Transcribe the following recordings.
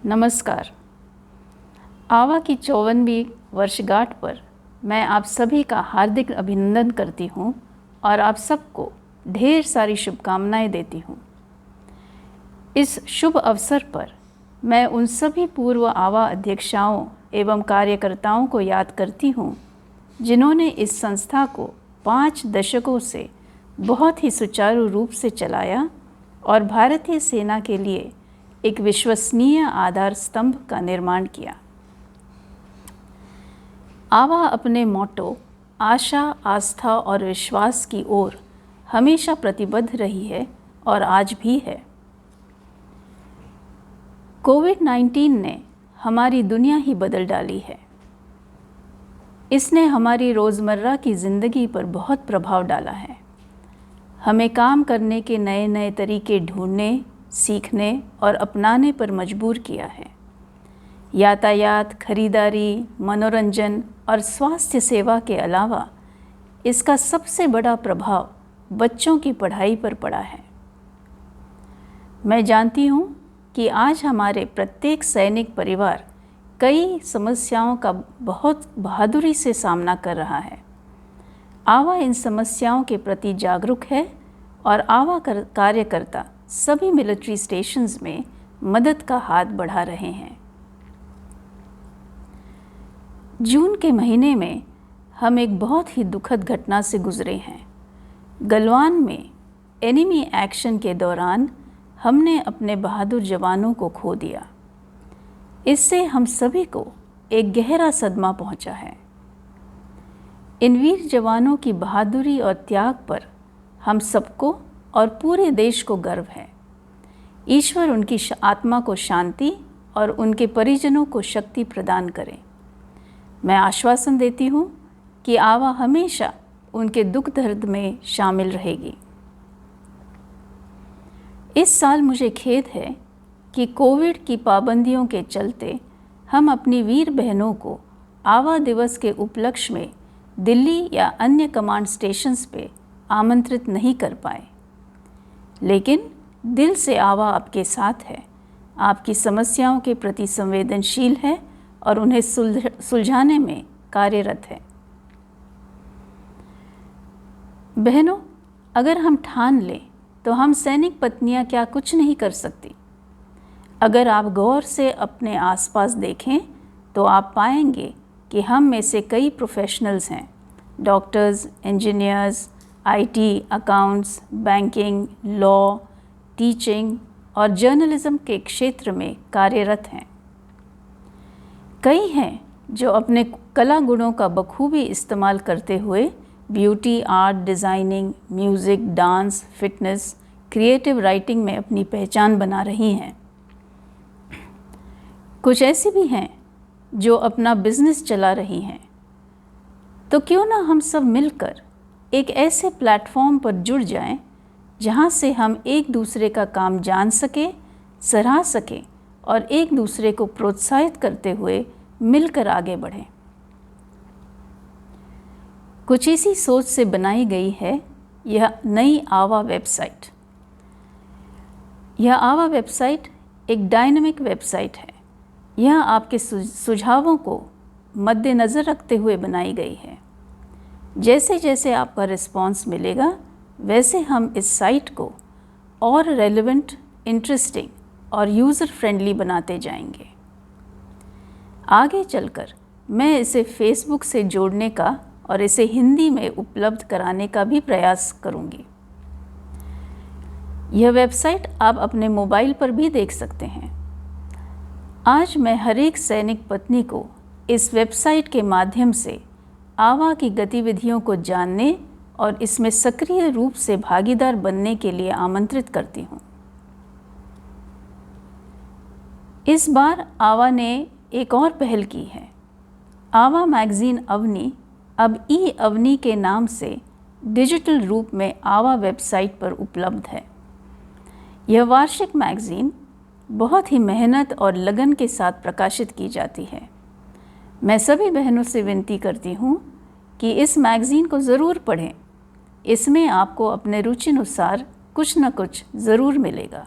नमस्कार। आवा की 54वीं वर्षगांठ पर मैं आप सभी का हार्दिक अभिनंदन करती हूँ और आप सबको ढेर सारी शुभकामनाएं देती हूँ। इस शुभ अवसर पर मैं उन सभी पूर्व आवा अध्यक्षाओं एवं कार्यकर्ताओं को याद करती हूँ जिन्होंने इस संस्था को 5 दशकों से बहुत ही सुचारू रूप से चलाया और भारतीय सेना के लिए एक विश्वसनीय आधार स्तंभ का निर्माण किया। आवा अपने मोटो आशा, आस्था और विश्वास की ओर हमेशा प्रतिबद्ध रही है और आज भी है। कोविड-19 ने हमारी दुनिया ही बदल डाली है। इसने हमारी रोज़मर्रा की ज़िंदगी पर बहुत प्रभाव डाला है। हमें काम करने के नए नए तरीके ढूंढने, सीखने और अपनाने पर मजबूर किया है। यातायात, खरीदारी, मनोरंजन और स्वास्थ्य सेवा के अलावा इसका सबसे बड़ा प्रभाव बच्चों की पढ़ाई पर पड़ा है। मैं जानती हूँ कि आज हमारे प्रत्येक सैनिक परिवार कई समस्याओं का बहुत बहादुरी से सामना कर रहा है। आवा इन समस्याओं के प्रति जागरूक है और आवा कार्यकर्ता सभी मिलिट्री स्टेशंस में मदद का हाथ बढ़ा रहे हैं। जून के महीने में हम एक बहुत ही दुखद घटना से गुजरे हैं। गलवान में एनिमी एक्शन के दौरान हमने अपने बहादुर जवानों को खो दिया। इससे हम सभी को एक गहरा सदमा पहुंचा है। इन वीर जवानों की बहादुरी और त्याग पर हम सबको और पूरे देश को गर्व है। ईश्वर उनकी आत्मा को शांति और उनके परिजनों को शक्ति प्रदान करें। मैं आश्वासन देती हूँ कि आवा हमेशा उनके दुख दर्द में शामिल रहेगी। इस साल मुझे खेद है कि कोविड की पाबंदियों के चलते हम अपनी वीर बहनों को आवा दिवस के उपलक्ष्य में दिल्ली या अन्य कमांड स्टेशंस पे आमंत्रित नहीं कर पाए। लेकिन दिल से आवा आपके साथ है, आपकी समस्याओं के प्रति संवेदनशील है और उन्हें सुलझाने में कार्यरत है। बहनों, अगर हम ठान लें तो हम सैनिक पत्नियां क्या कुछ नहीं कर सकती। अगर आप गौर से अपने आसपास देखें तो आप पाएंगे कि हम में से कई प्रोफेशनल्स हैं। Doctors, engineers, IT, accounts, banking, law, teaching और जर्नलिज्म के क्षेत्र में कार्यरत हैं। कई हैं जो अपने कला गुणों का बखूबी इस्तेमाल करते हुए beauty, art, designing, music, dance, fitness, creative writing में अपनी पहचान बना रही हैं। कुछ ऐसी भी हैं जो अपना बिजनेस चला रही हैं। तो क्यों ना हम सब मिलकर एक ऐसे प्लेटफॉर्म पर जुड़ जाएं जहां से हम एक दूसरे का काम जान सकें, सराह सकें और एक दूसरे को प्रोत्साहित करते हुए मिलकर आगे बढ़ें। कुछ इसी सोच से बनाई गई है यह नई आवा वेबसाइट। यह आवा वेबसाइट एक डायनामिक वेबसाइट है। यह आपके सुझावों को मद्देनज़र रखते हुए बनाई गई है। जैसे जैसे आपका रिस्पॉन्स मिलेगा वैसे हम इस साइट को और रेलेवेंट, इंटरेस्टिंग और यूज़र फ्रेंडली बनाते जाएंगे। आगे चलकर मैं इसे फेसबुक से जोड़ने का और इसे हिंदी में उपलब्ध कराने का भी प्रयास करूंगी। यह वेबसाइट आप अपने मोबाइल पर भी देख सकते हैं। आज मैं हर एक सैनिक पत्नी को इस वेबसाइट के माध्यम से आवा की गतिविधियों को जानने और इसमें सक्रिय रूप से भागीदार बनने के लिए आमंत्रित करती हूँ। इस बार आवा ने एक और पहल की है। आवा मैगज़ीन अवनी अब अवनी के नाम से डिजिटल रूप में आवा वेबसाइट पर उपलब्ध है। यह वार्षिक मैगज़ीन बहुत ही मेहनत और लगन के साथ प्रकाशित की जाती है। मैं सभी बहनों से विनती करती हूँ कि इस मैगज़ीन को ज़रूर पढ़ें। इसमें आपको अपने रुचि अनुसार कुछ न कुछ ज़रूर मिलेगा।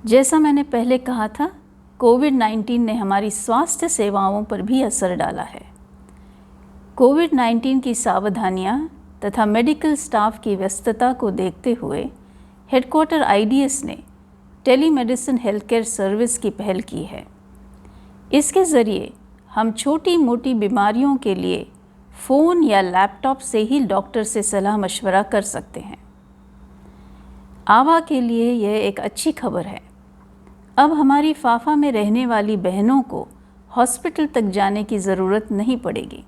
जैसा मैंने पहले कहा था, कोविड-19 ने हमारी स्वास्थ्य सेवाओं पर भी असर डाला है। कोविड-19 की सावधानियां तथा मेडिकल स्टाफ की व्यस्तता को देखते हुए हेडक्वार्टर IDS ने टेलीमेडिसिन हेल्थ केयर सर्विस की पहल की है। इसके ज़रिए हम छोटी मोटी बीमारियों के लिए फ़ोन या लैपटॉप से ही डॉक्टर से सलाह मशवरा कर सकते हैं। आवा के लिए यह एक अच्छी खबर है। अब हमारी फाफा में रहने वाली बहनों को हॉस्पिटल तक जाने की ज़रूरत नहीं पड़ेगी।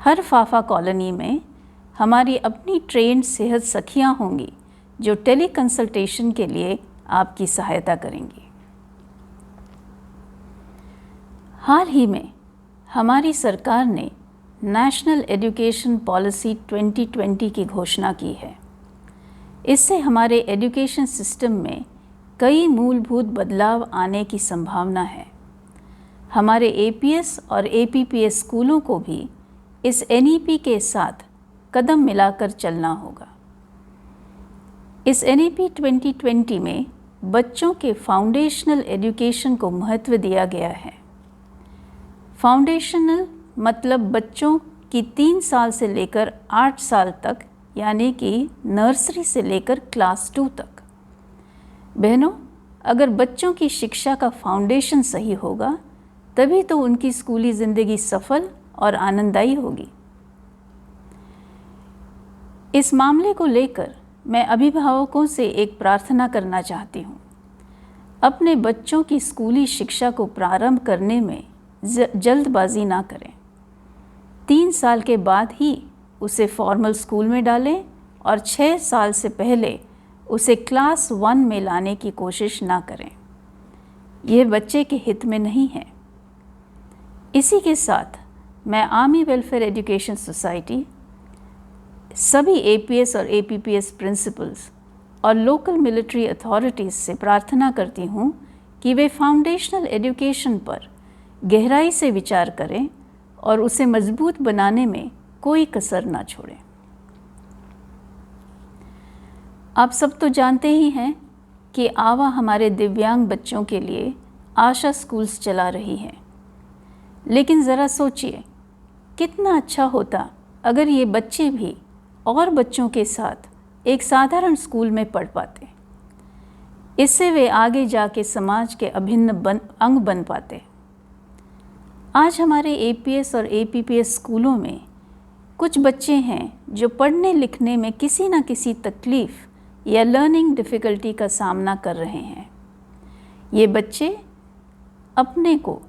हर फाफा कॉलोनी में हमारी अपनी ट्रेन्ड सेहत सखियाँ होंगी जो टेली कंसल्टेशन के लिए आपकी सहायता करेंगी। हाल ही में हमारी सरकार ने नेशनल एजुकेशन पॉलिसी 2020 की घोषणा की है। इससे हमारे एजुकेशन सिस्टम में कई मूलभूत बदलाव आने की संभावना है। हमारे APS और APPS स्कूलों को भी इस NEP के साथ कदम मिलाकर चलना होगा। इस NEP 2020 में बच्चों के फाउंडेशनल एजुकेशन को महत्व दिया गया है। फाउंडेशनल मतलब बच्चों की 3 साल से लेकर 8 साल तक, यानी कि नर्सरी से लेकर क्लास 2 तक। बहनों, अगर बच्चों की शिक्षा का फाउंडेशन सही होगा तभी तो उनकी स्कूली ज़िंदगी सफल और आनंददायी होगी। इस मामले को लेकर मैं अभिभावकों से एक प्रार्थना करना चाहती हूँ। अपने बच्चों की स्कूली शिक्षा को प्रारंभ करने में जल्दबाजी ना करें। 3 साल के बाद ही उसे फॉर्मल स्कूल में डालें और 6 साल से पहले उसे क्लास 1 में लाने की कोशिश ना करें। यह बच्चे के हित में नहीं है। इसी के साथ मैं आर्मी वेलफेयर एजुकेशन सोसाइटी, सभी APS और APPS प्रिंसिपल्स और लोकल मिलिट्री अथॉरिटीज़ से प्रार्थना करती हूँ कि वे फाउंडेशनल एजुकेशन पर गहराई से विचार करें और उसे मजबूत बनाने में कोई कसर ना छोड़ें। आप सब तो जानते ही हैं कि आवा हमारे दिव्यांग बच्चों के लिए आशा स्कूल्स चला रही है। लेकिन ज़रा सोचिए, कितना अच्छा होता अगर ये बच्चे भी और बच्चों के साथ एक साधारण स्कूल में पढ़ पाते। इससे वे आगे जाके समाज के अभिन्न अंग बन पाते। आज हमारे APS और APPS स्कूलों में कुछ बच्चे हैं जो पढ़ने लिखने में किसी न किसी तकलीफ़ या लर्निंग डिफ़िकल्टी का सामना कर रहे हैं। ये बच्चे अपने को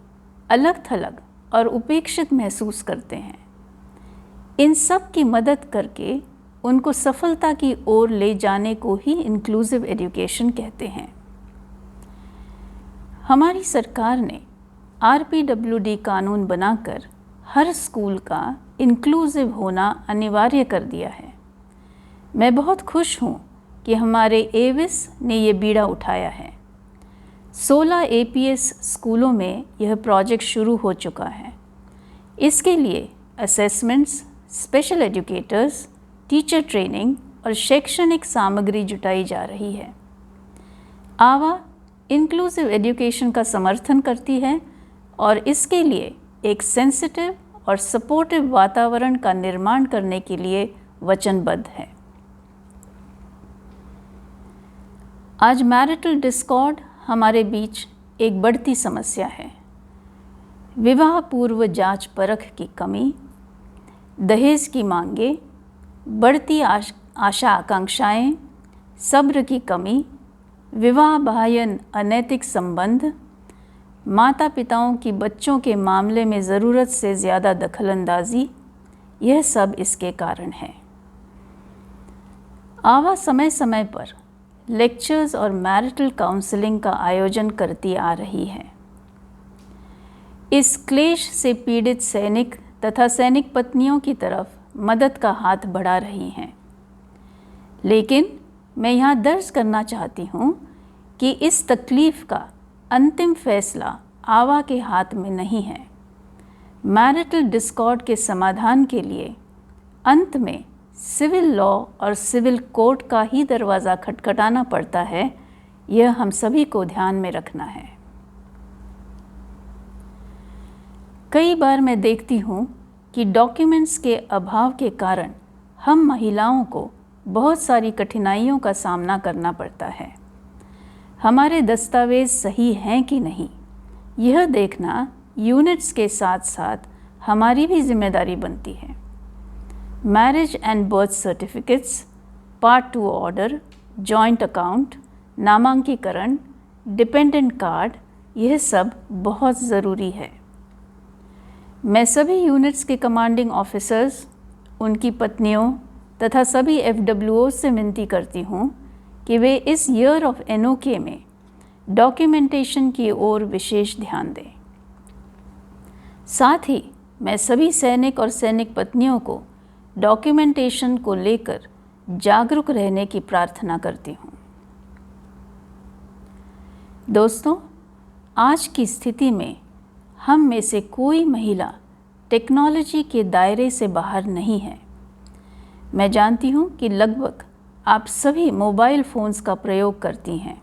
अलग थलग और उपेक्षित महसूस करते हैं। इन सब की मदद करके उनको सफलता की ओर ले जाने को ही इंक्लूसिव एजुकेशन कहते हैं। हमारी सरकार ने RPWD कानून बनाकर हर स्कूल का इंक्लूसिव होना अनिवार्य कर दिया है। मैं बहुत खुश हूँ कि हमारे AVIS ने ये बीड़ा उठाया है। 16 APS स्कूलों में यह प्रोजेक्ट शुरू हो चुका है। इसके लिए assessments, special educators, teacher training और शैक्षणिक सामग्री जुटाई जा रही है। आवा इंक्लूसिव एजुकेशन का समर्थन करती है और इसके लिए एक सेंसिटिव और सपोर्टिव वातावरण का निर्माण करने के लिए वचनबद्ध है। आज मैरिटल डिस्कॉर्ड हमारे बीच एक बढ़ती समस्या है। विवाह पूर्व जांच परख की कमी, दहेज की मांगे, बढ़ती आशा आकांक्षाएं, सब्र की कमी, विवाह बाह्य अनैतिक संबंध, माता पिताओं की बच्चों के मामले में ज़रूरत से ज़्यादा दखलंदाजी, यह सब इसके कारण है। आवा समय समय पर लेक्चर्स और मैरिटल काउंसलिंग का आयोजन करती आ रही है। इस क्लेश से पीड़ित सैनिक तथा सैनिक पत्नियों की तरफ मदद का हाथ बढ़ा रही हैं। लेकिन मैं यहाँ दर्ज करना चाहती हूँ कि इस तकलीफ़ का अंतिम फैसला आवा के हाथ में नहीं है। मैरिटल डिस्कॉर्ड के समाधान के लिए अंत में सिविल लॉ और सिविल कोर्ट का ही दरवाज़ा खटखटाना पड़ता है, यह हम सभी को ध्यान में रखना है। कई बार मैं देखती हूँ कि डॉक्यूमेंट्स के अभाव के कारण हम महिलाओं को बहुत सारी कठिनाइयों का सामना करना पड़ता है। हमारे दस्तावेज़ सही हैं कि नहीं, यह देखना यूनिट्स के साथ साथ हमारी भी जिम्मेदारी बनती है। Marriage and birth certificates, part 2 order, joint account, नामांकीकरण, डिपेंडेंट कार्ड, यह सब बहुत ज़रूरी है। मैं सभी यूनिट्स के कमांडिंग ऑफिसर्स, उनकी पत्नियों तथा सभी FWOs से विनती करती हूँ कि वे इस ईयर ऑफ NOK में डॉक्यूमेंटेशन की ओर विशेष ध्यान दें। साथ ही मैं सभी सैनिक और सैनिक पत्नियों को डॉक्यूमेंटेशन को लेकर जागरूक रहने की प्रार्थना करती हूँ। दोस्तों, आज की स्थिति में हम में से कोई महिला टेक्नोलॉजी के दायरे से बाहर नहीं है। मैं जानती हूँ कि लगभग आप सभी मोबाइल फ़ोन्स का प्रयोग करती हैं,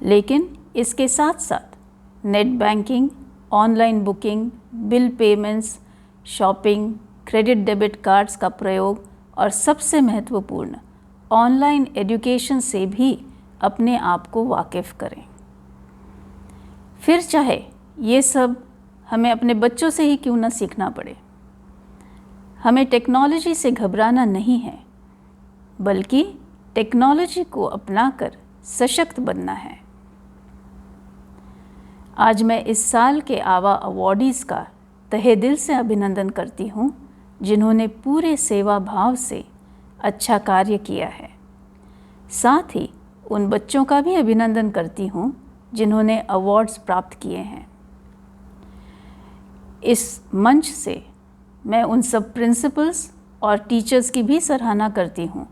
लेकिन इसके साथ साथ net banking, online booking, bill payments, shopping, credit debit cards का प्रयोग और सबसे महत्वपूर्ण ऑनलाइन एजुकेशन से भी अपने आप को वाकिफ़ करें। फिर चाहे ये सब हमें अपने बच्चों से ही क्यों ना सीखना पड़े। हमें टेक्नोलॉजी से घबराना नहीं है, बल्कि टेक्नोलॉजी को अपनाकर सशक्त बनना है। आज मैं इस साल के आवा अवॉर्डीज़ का तहे दिल से अभिनंदन करती हूँ, जिन्होंने पूरे सेवा भाव से अच्छा कार्य किया है। साथ ही उन बच्चों का भी अभिनंदन करती हूँ जिन्होंने अवार्ड्स प्राप्त किए हैं। इस मंच से मैं उन सब प्रिंसिपल्स और टीचर्स की भी सराहना करती हूँ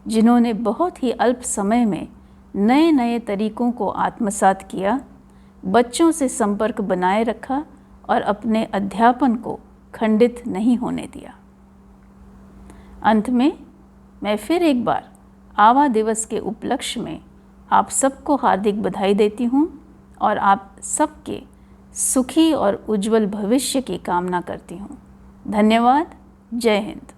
जिन्होंने बहुत ही अल्प समय में नए नए तरीकों को आत्मसात किया, बच्चों से संपर्क बनाए रखा और अपने अध्यापन को खंडित नहीं होने दिया। अंत में मैं फिर एक बार आवा दिवस के उपलक्ष्य में आप सबको हार्दिक बधाई देती हूँ और आप सबके सुखी और उज्जवल भविष्य की कामना करती हूँ। धन्यवाद। जय हिंद।